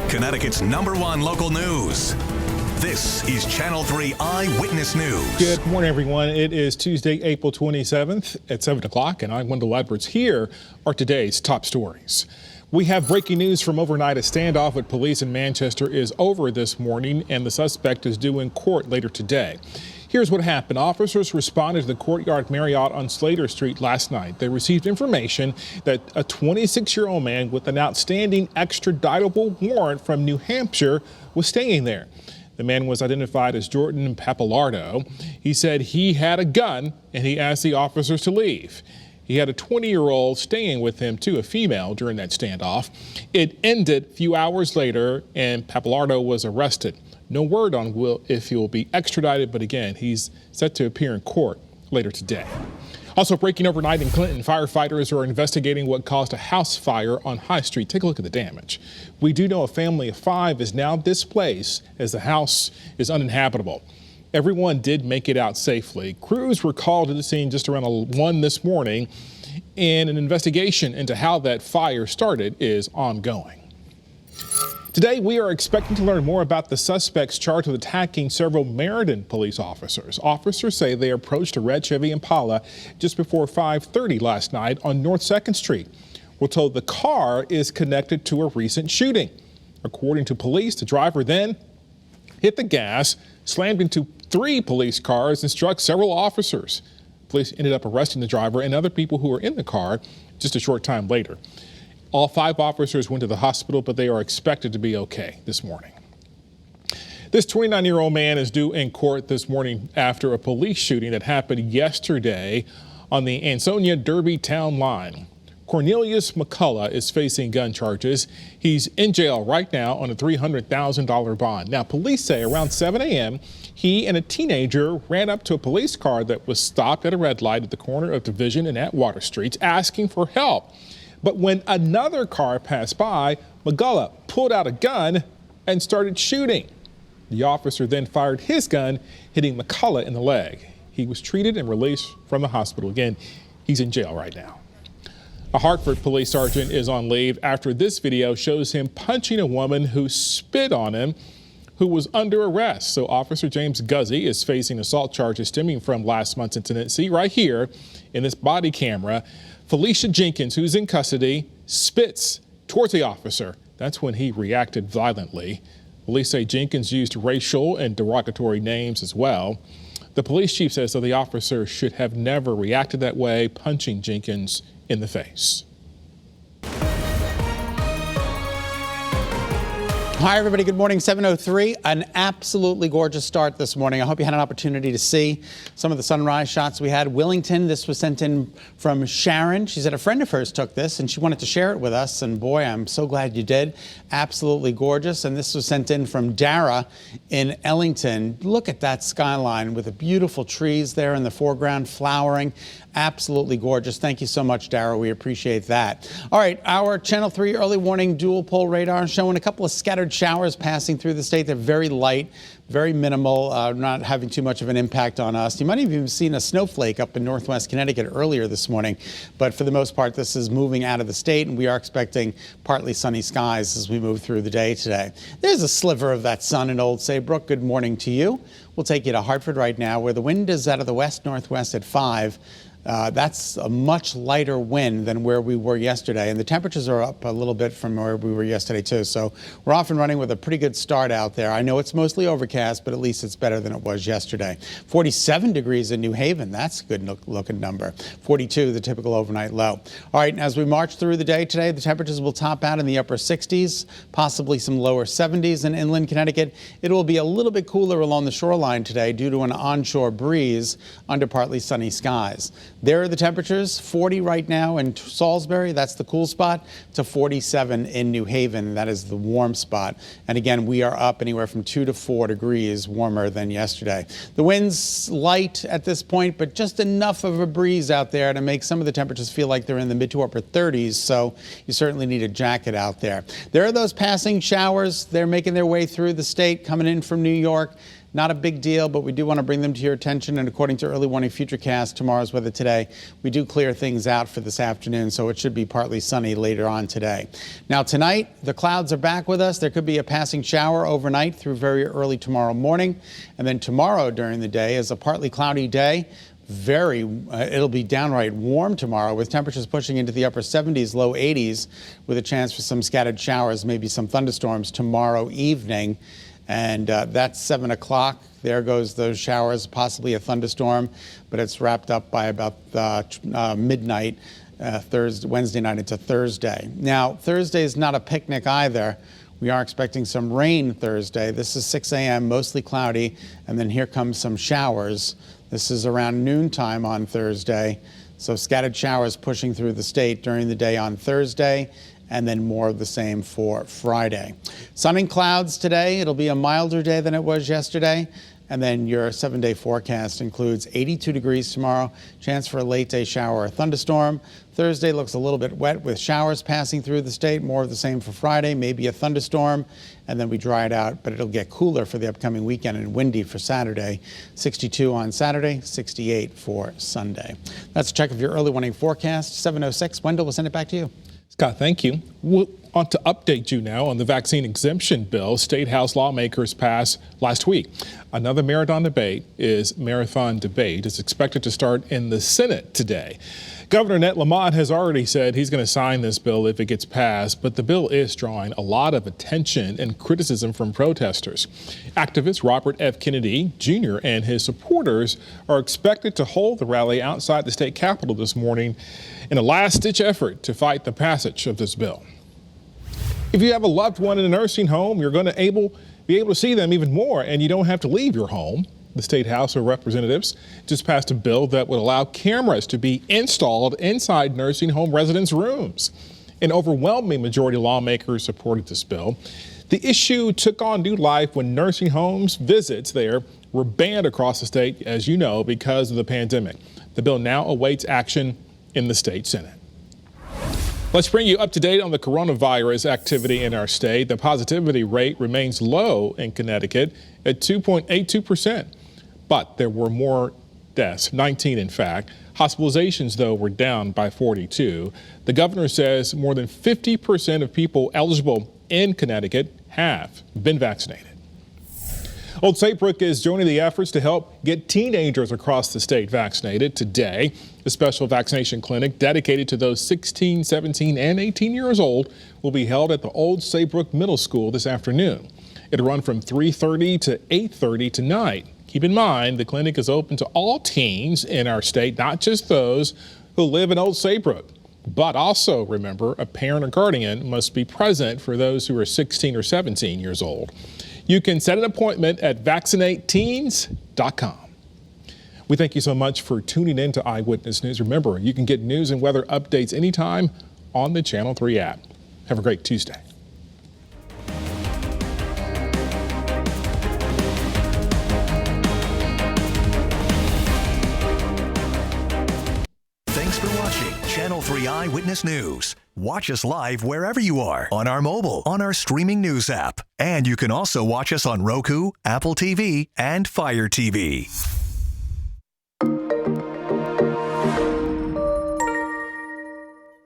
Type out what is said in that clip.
Connecticut's #1 local news. This is Channel 3 Eyewitness News. Good morning, everyone. It is Tuesday, April 27th at 7 o'clock, and I'm Wendell. Here are today's top stories. We have breaking news from overnight. A standoff with police in Manchester is over this morning, and the suspect is due in court later today. Here's what happened. Officers responded to the Courtyard Marriott on Slater Street last night. They received information that a 26-year-old man with an outstanding extraditable warrant from New Hampshire was staying there. The man was identified as Jordan Pappalardo. He said he had a gun and he asked the officers to leave. He had a 20-year-old staying with him, too, a female, during that standoff. It ended a few hours later and Pappalardo was arrested. No word on if he will be extradited, but again, he's set to appear in court later today. Also breaking overnight in Clinton, firefighters are investigating what caused a house fire on High Street. Take a look at the damage. We do know a family of 5 is now displaced as the house is uninhabitable. Everyone did make it out safely. Crews were called to the scene just around 1 this morning, and an investigation into how that fire started is ongoing. Today, we are expecting to learn more about the suspects charged with attacking several Meriden police officers. Officers say they approached a red Chevy Impala just before 5:30 last night on North 2nd Street. We're told the car is connected to a recent shooting. According to police, the driver then hit the gas, slammed into 3 police cars, and struck several officers. Police ended up arresting the driver and other people who were in the car just a short time later. All 5 officers went to the hospital, but they are expected to be okay this morning. This 29-year-old man is due in court this morning after a police shooting that happened yesterday on the Ansonia-Derby town line. Cornelius McCullough is facing gun charges. He's in jail right now on a $300,000 bond. Now, police say around 7 a.m., he and a teenager ran up to a police car that was stopped at a red light at the corner of Division and Atwater Streets asking for help. But when another car passed by, McCullough pulled out a gun and started shooting. The officer then fired his gun, hitting McCullough in the leg. He was treated and released from the hospital. Again, he's in jail right now. A Hartford police sergeant is on leave after this video shows him punching a woman who spit on him, who was under arrest. So Officer James Guzzi is facing assault charges stemming from last month's incident. See right here in this body camera, Felicia Jenkins, who's in custody, spits towards the officer. That's when he reacted violently. Police say Jenkins used racial and derogatory names as well. The police chief says that the officer should have never reacted that way, punching Jenkins in the face. Hi, everybody. Good morning. 7:03. An absolutely gorgeous start this morning. I hope you had an opportunity to see some of the sunrise shots we had. Willington, this was sent in from Sharon. She said a friend of hers took this and she wanted to share it with us. And boy, I'm so glad you did. Absolutely gorgeous. And this was sent in from Dara in Ellington. Look at that skyline with the beautiful trees there in the foreground flowering. Absolutely gorgeous. Thank you so much, Dara. We appreciate that. All right, our Channel 3 early warning dual pole radar showing a couple of scattered showers passing through the state. They're very light, very minimal, not having too much of an impact on us. You might have even seen a snowflake up in northwest Connecticut earlier this morning. But for the most part, this is moving out of the state, and we are expecting partly sunny skies as we move through the day today. There's a sliver of that sun in Old Saybrook. Good morning to you. We'll take you to Hartford right now, where the wind is out of the west-northwest at 5. That's a much lighter wind than where we were yesterday, and the temperatures are up a little bit from where we were yesterday too. So we're off and running with a pretty good start out there. I know it's mostly overcast, but at least it's better than it was yesterday. 47 degrees in New Haven. That's a good looking number. 42, the typical overnight low. All right, as we march through the day today, the temperatures will top out in the upper 60s, possibly some lower 70s in inland Connecticut. It will be a little bit cooler along the shoreline today due to an onshore breeze under partly sunny skies. There are the temperatures, 40 right now in Salisbury, that's the cool spot, to 47 in New Haven, that is the warm spot. And again, we are up anywhere from 2 to 4 degrees warmer than yesterday. The wind's light at this point, but just enough of a breeze out there to make some of the temperatures feel like they're in the mid to upper 30s, so you certainly need a jacket out there. There are those passing showers. They're making their way through the state, coming in from New York. Not a big deal, but we do want to bring them to your attention. And according to early warning futurecast, tomorrow's weather today, we do clear things out for this afternoon, so it should be partly sunny later on today. Now tonight, the clouds are back with us. There could be a passing shower overnight through very early tomorrow morning. And then tomorrow during the day is a partly cloudy day. It'll be downright warm tomorrow with temperatures pushing into the upper 70s, low 80s, with a chance for some scattered showers, maybe some thunderstorms tomorrow evening. And that's 7 o'clock. There goes those showers, possibly a thunderstorm, but it's wrapped up by about midnight, Wednesday night into Thursday. Now, Thursday is not a picnic either. We are expecting some rain Thursday. This is 6 a.m., mostly cloudy, and then here comes some showers. This is around noontime on Thursday. So scattered showers pushing through the state during the day on Thursday, and then more of the same for Friday. Sun and clouds today. It'll be a milder day than it was yesterday. And then your 7-day forecast includes 82 degrees tomorrow, chance for a late day shower or thunderstorm. Thursday looks a little bit wet with showers passing through the state, more of the same for Friday, maybe a thunderstorm, and then we dry it out, but it'll get cooler for the upcoming weekend and windy for Saturday. 62 on Saturday, 68 for Sunday. That's a check of your early warning forecast. 7:06. Wendell, we'll send it back to you. Scott, thank you. We'll want to update you now on the vaccine exemption bill State House lawmakers passed last week. Another marathon debate is expected to start in the Senate today. Governor Ned Lamont has already said he's going to sign this bill if it gets passed, but the bill is drawing a lot of attention and criticism from protesters. Activist Robert F. Kennedy Jr. and his supporters are expected to hold the rally outside the state capitol this morning in a last-ditch effort to fight the passage of this bill. If you have a loved one in a nursing home, you're going to be able to see them even more, and you don't have to leave your home. The State House of Representatives just passed a bill that would allow cameras to be installed inside nursing home residents' rooms. An overwhelming majority of lawmakers supported this bill. The issue took on new life when nursing homes visits there were banned across the state, as you know, because of the pandemic. The bill now awaits action in the state Senate. Let's bring you up to date on the coronavirus activity in our state. The positivity rate remains low in Connecticut at 2.82%. But there were more deaths, 19 in fact. Hospitalizations, though, were down by 42. The governor says more than 50% of people eligible in Connecticut have been vaccinated. Old Saybrook is joining the efforts to help get teenagers across the state vaccinated. Today, a special vaccination clinic dedicated to those 16, 17, and 18 years old will be held at the Old Saybrook Middle School this afternoon. It'll run from 3:30 to 8:30 tonight. Keep in mind, the clinic is open to all teens in our state, not just those who live in Old Saybrook. But also remember, a parent or guardian must be present for those who are 16 or 17 years old. You can set an appointment at vaccinateteens.com. We thank you so much for tuning in to Eyewitness News. Remember, you can get news and weather updates anytime on the Channel 3 app. Have a great Tuesday. Thanks for watching Channel 3 Eyewitness News. Watch us live wherever you are on our mobile, on our streaming news app. And you can also watch us on Roku, Apple TV, and Fire TV.